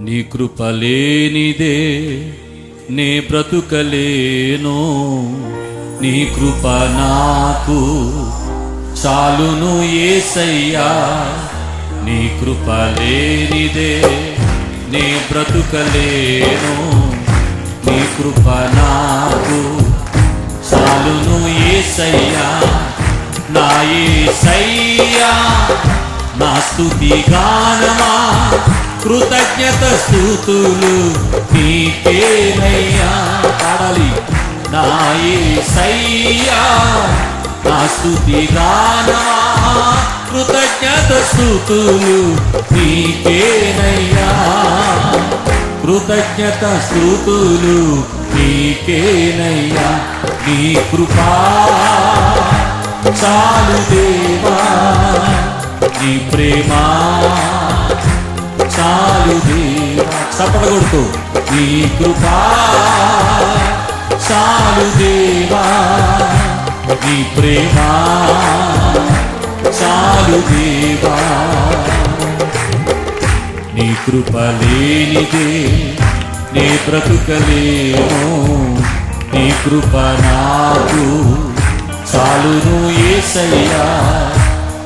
నీ కృప లేనిదే నే బ్రతుకలేను, నీ కృప నాకు చాలును యేసయ్యా. నీ కృప లేనిదే నే బ్రతుకలేను, నీ కృప నాకు చాలును యేసయ్యా. నా యేసయ్యా నా స్తుతి గానమా, కృతజ్ఞత స్తుతులు నీకేనయ్యా. పాడాలి. నా యేసయ్యా నా స్తుతి గానమా, కృతజ్ఞత స్తుతులు నీకేనయ్యా. కృతజ్ఞత స్తుతులు నీకేనయ్యా. నీ కృపా చాలు దేవా, నీ ప్రేమ చాలు దేవా. చప్పట కొడుతూ నీ కృపా చాలు దేవా, నీ ప్రేమ చాలు దేవా. నీ కృప లేనిదే నే బ్రతుకలేను, నీ కృప నాకు చాలును యేసయ్యా.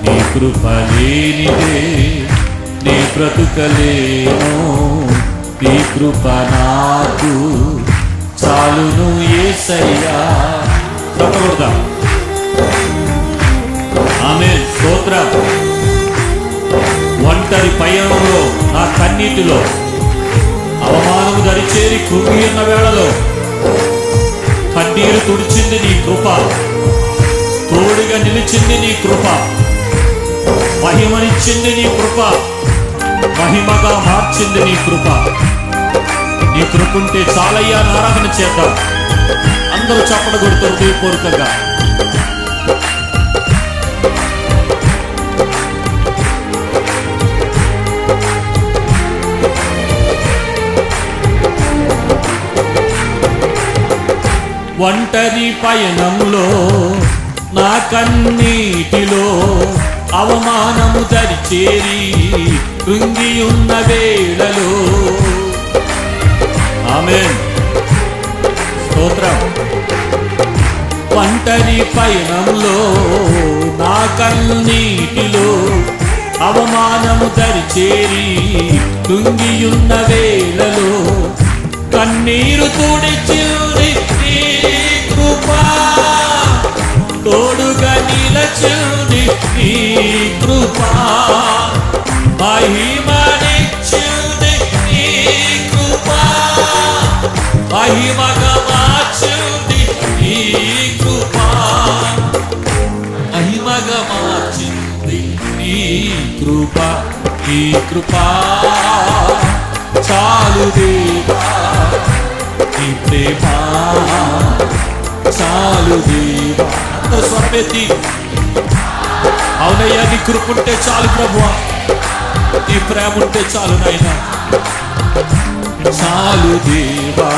నీ కృప లేనిదే నే బ్రతుకలేను, నీ కృప నాకు చాలును యేసయ్యా. చెప్పకూడదా? ఆమేన్. స్తోత్రం. ఒంటరి పయనంలో నా కన్నీటిలో అవమానము దరిచేరి కృంగి ఉన్న వేళలో కన్నీరు తుడిచింది నీ కృప, తోడుగా నిలిచింది నీ కృప, మహిమనిచ్చింది నీ కృప, మహిమగా మార్చింది నీ కృప. నీ కృపంటే చాలయ్యా ఆరాధన చేద్దాం. అందరూ చప్పట కొడుతూ హృదయపూర్వకంగా. ఒంటరి పయనంలో నా కన్నీటిలో అవమానము దరిచేరి కృంగి ఉన్న వేళలో. ఆమేన్. స్తోత్రం. ఒంటరి పయనంలో నా కన్నీటిలో అవమానము దరిచేరి కృంగి ఉన్న వేళలో కన్నీరు తుడిచింది నీ కృపా, తోడుగా నిలచింది నీ కృపా, మహిమనిచ్చింది నీ కృపా, మహిమగా మార్చింది నీ కృపా, మహిమగా మార్చింది నీ కృపా. నీ కృపా చాలు దేవా, నీ ప్రేమ చాలు దేవా. స్వరమెత్తి అవునయ్యా, నీ కృప ఉంటే చాలు ప్రభువా, నీ ప్రేమ ఉంటే చాలు నాయనా, చాలు దేవా.